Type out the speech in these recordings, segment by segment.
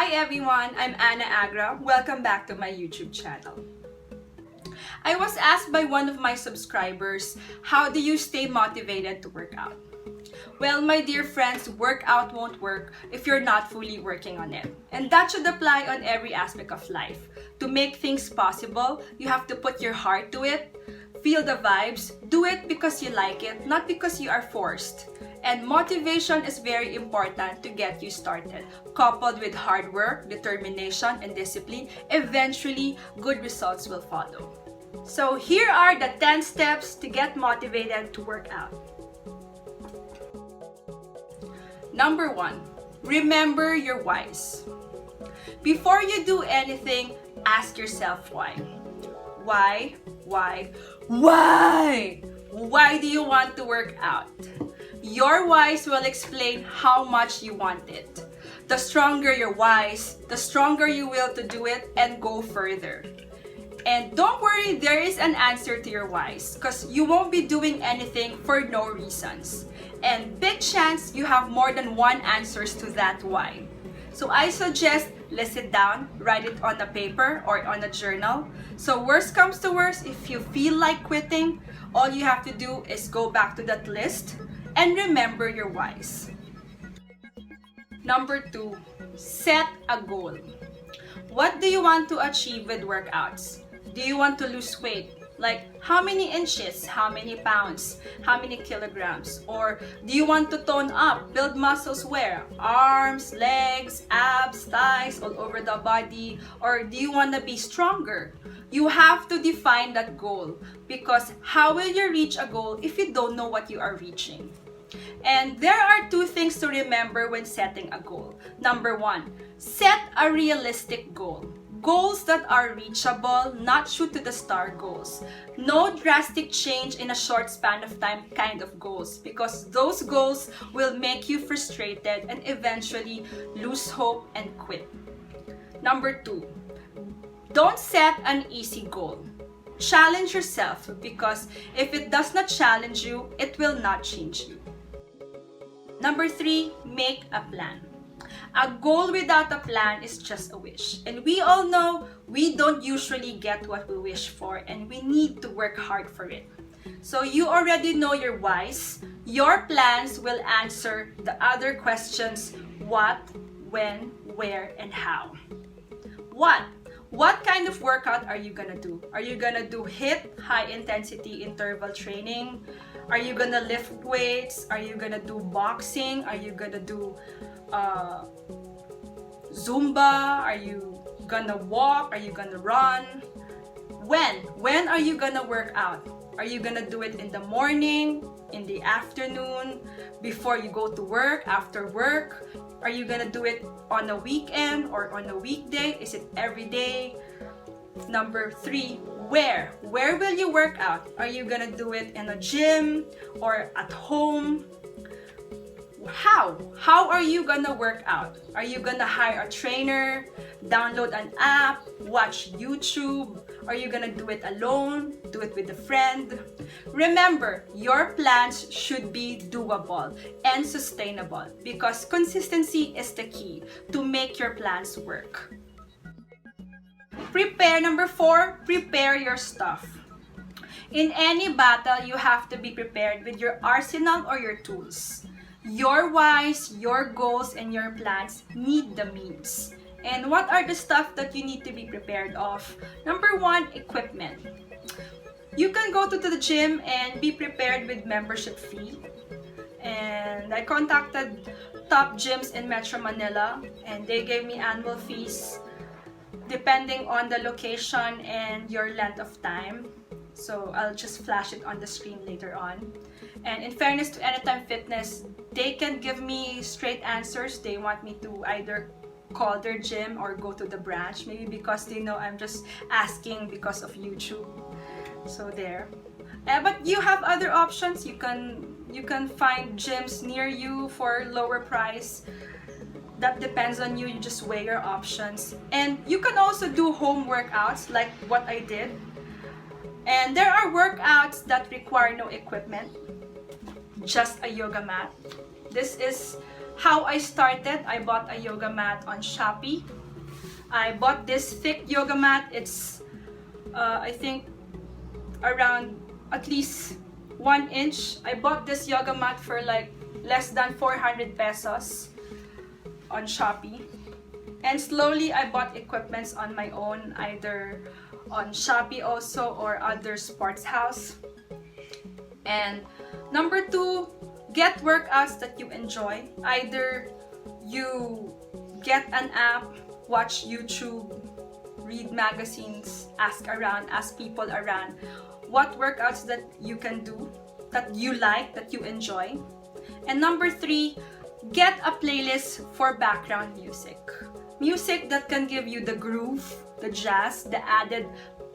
Hi everyone, I'm Anna Agra. Welcome back to my YouTube channel. I was asked by one of my subscribers, how do you stay motivated to work out? Well, my dear friends, workout won't work if you're not fully working on it. And that should apply on every aspect of life. To make things possible, you have to put your heart to it, feel the vibes, do it because you like it, not because you are forced. And motivation is very important to get you started. Coupled with hard work, determination, and discipline, eventually good results will follow. So here are the 10 steps to get motivated to work out. Number 1, remember your whys. Before you do anything, ask yourself why. Why? Why? Why? Why do you want to work out? Your whys will explain how much you want it. The stronger your whys, the stronger you will to do it and go further. And don't worry, there is an answer to your whys because you won't be doing anything for no reasons. And big chance you have more than one answers to that why. So I suggest list it down, write it on a paper or on a journal. So worst comes to worst, if you feel like quitting, all you have to do is go back to that list and remember your whys. Number 2, set a goal. What do you want to achieve with workouts? Do you want to lose weight? Like how many inches, how many pounds, how many kilograms? Or do you want to tone up, build muscles where? Arms, legs, abs, thighs, all over the body? Or do you want to be stronger? You have to define that goal because how will you reach a goal if you don't know what you are reaching? And there are 2 things to remember when setting a goal. Number 1, set a realistic goal. Goals that are reachable, not shoot to the star goals. No drastic change in a short span of time kind of goals because those goals will make you frustrated and eventually lose hope and quit. Number 2, don't set an easy goal. Challenge yourself because if it does not challenge you, it will not change you. Number 3, make a plan. A goal without a plan is just a wish. And we all know we don't usually get what we wish for and we need to work hard for it. So you already know your whys. Your plans will answer the other questions: what, when, where, and how. What? What kind of workout are you gonna do? Are you gonna do HIIT, high intensity interval training? Are you gonna lift weights? Are you gonna do boxing? Are you gonna do Zumba? Are you gonna walk? Are you gonna run? When are you gonna work out? Are you gonna do it in the morning, in the afternoon, before you go to work, after work? Are you gonna do it on a weekend or on a weekday? Is it every day? Number 3, where? Where will you work out? Are you gonna do it in a gym or at home? How are you gonna work out? Are you gonna hire a trainer, download an app, watch YouTube? Are you gonna do it alone? Do it with a friend? Remember, your plans should be doable and sustainable because consistency is the key to make your plans work. Number 4, prepare your stuff. In any battle, you have to be prepared with your arsenal or your tools. Your whys, your goals, and your plans need the means. And what are the stuff that you need to be prepared of? Number 1, equipment. You can go to the gym and be prepared with membership fee. And I contacted top gyms in Metro Manila and they gave me annual fees depending on the location and your length of time. So I'll just flash it on the screen later on. And in fairness to Anytime Fitness, they can give me straight answers. They want me to either call their gym or go to the branch, maybe because they know I'm just asking because of YouTube. So there. But you have other options. You can find gyms near you for lower price. That depends on you. You just weigh your options. And you can also do home workouts like what I did. And there are workouts that require no equipment, just a yoga mat. This is how I started. I bought a yoga mat on Shopee I bought this thick yoga mat. It's I think around at least 1 inch. I bought this yoga mat for like less than 400 pesos on Shopee. And slowly I bought equipments on my own, either on Shopee also or other sports house. And number 2, get workouts that you enjoy. Either you get an app, watch YouTube, read magazines, ask people around what workouts that you can do, that you like, that you enjoy. And number 3, get a playlist for background music. Music that can give you the groove, the jazz, the added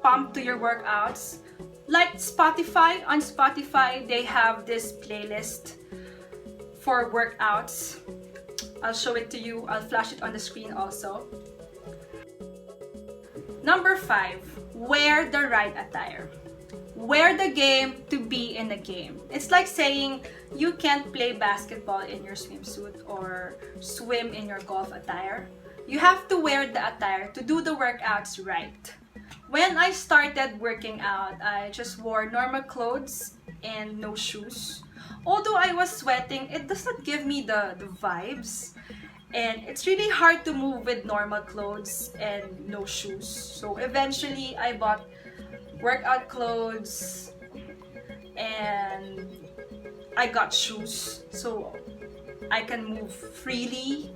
pump to your workouts. Like Spotify, on Spotify they have this playlist for workouts. I'll show it to you, I'll flash it on the screen also. Number 5, wear the right attire. Wear the game to be in the game. It's like saying you can't play basketball in your swimsuit or swim in your golf attire. You have to wear the attire to do the workouts right. When I started working out, I just wore normal clothes and no shoes. Although I was sweating, it does not give me the vibes. And it's really hard to move with normal clothes and no shoes. So eventually I bought workout clothes and I got shoes so I can move freely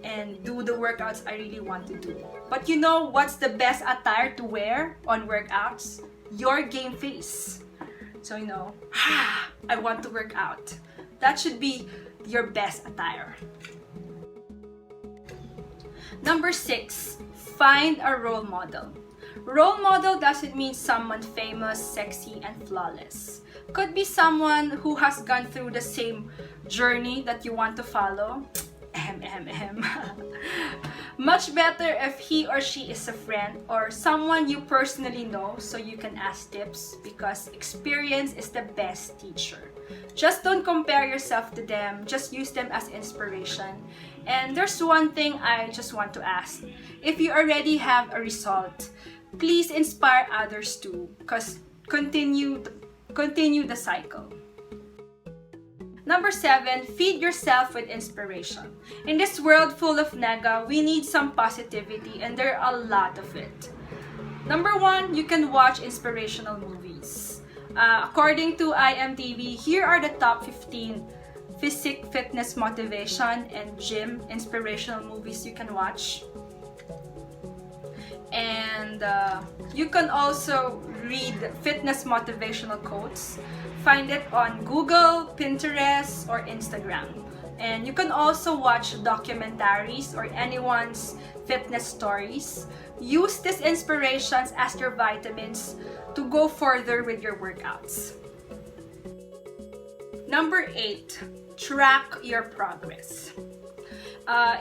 and do the workouts I really want to do. But you know what's the best attire to wear on workouts? Your game face. So you know, I want to work out. That should be your best attire. Number 6, find a role model. Role model doesn't mean someone famous, sexy, and flawless. Could be someone who has gone through the same journey that you want to follow. Much better if he or she is a friend or someone you personally know so you can ask tips, because experience is the best teacher. Just don't compare yourself to them, just use them as inspiration. And there's one thing I just want to ask. If you already have a result, please inspire others too, because continue the cycle. Number 7, feed yourself with inspiration. In this world full of nega, we need some positivity, and there are a lot of it. Number 1, you can watch inspirational movies. According to IMDb, here are the top 15 physique, fitness, motivation, and gym inspirational movies you can watch. And you can also read fitness motivational quotes. Find it on Google, Pinterest, or Instagram. And you can also watch documentaries or anyone's fitness stories. Use these inspirations as your vitamins to go further with your workouts. Number 8, track your progress.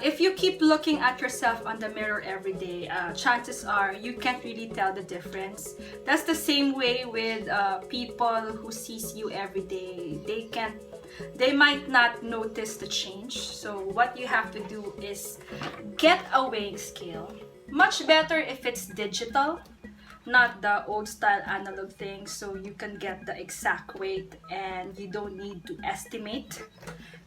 If you keep looking at yourself on the mirror every day, chances are you can't really tell the difference. That's the same way with people who sees you every day. They might not notice the change. So what you have to do is get a weighing scale. Much better if it's digital, not the old style analog thing, so you can get the exact weight and you don't need to estimate,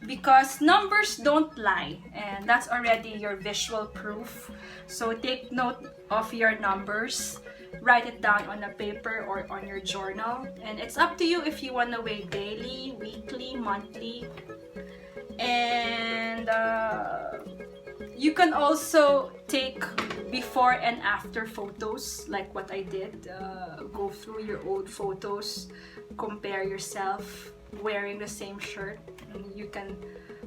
because numbers don't lie, and that's already your visual proof. So take note of your numbers, write it down on a paper or on your journal, and it's up to you if you want to weigh daily, weekly, monthly. And you can also take before and after photos, like what I did. Go through your old photos, compare yourself wearing the same shirt.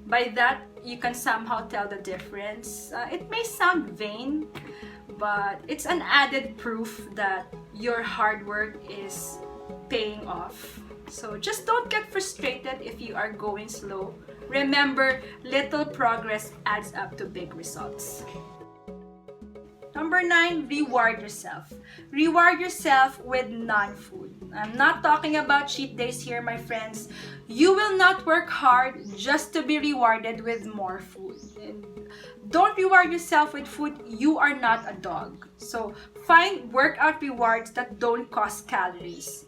By that, you can somehow tell the difference. It may sound vain, but it's an added proof that your hard work is paying off. So just don't get frustrated if you are going slow. Remember, little progress adds up to big results. Number 9, reward yourself. Reward yourself with non-food. I'm not talking about cheat days here, my friends. You will not work hard just to be rewarded with more food. And don't reward yourself with food. You are not a dog. So find workout rewards that don't cost calories.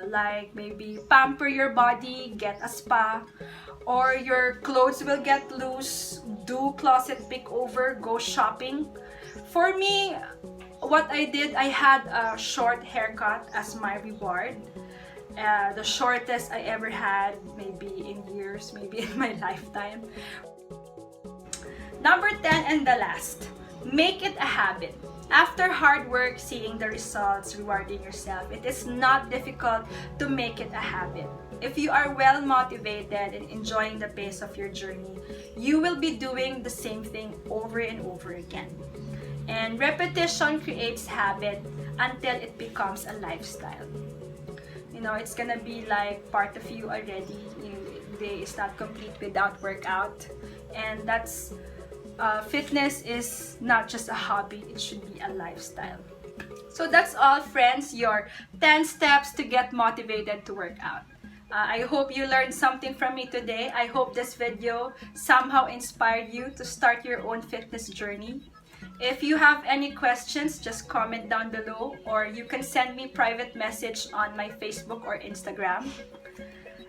Like maybe pamper your body, get a spa, or your clothes will get loose, do closet makeover, go shopping. For me, what I did, I had a short haircut as my reward. The shortest I ever had, maybe in years, maybe in my lifetime. Number 10 and the last, make it a habit. After hard work, seeing the results, rewarding yourself, it is not difficult to make it a habit. If you are well motivated and enjoying the pace of your journey, you will be doing the same thing over and over again. And repetition creates habit until it becomes a lifestyle. You know, it's gonna be like part of you already. Day is not complete without workout. And that's fitness is not just a hobby, it should be a lifestyle. So that's all, friends, your 10 steps to get motivated to work out. I hope you learned something from me today. I hope this video somehow inspired you to start your own fitness journey. If you have any questions, just comment down below, or you can send me private message on my Facebook or Instagram.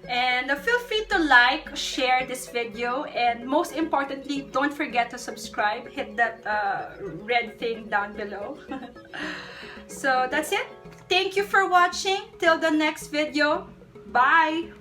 And feel free to like, share this video, and most importantly, don't forget to subscribe. Hit that red thing down below. So that's it. Thank you for watching. Till the next video. Bye!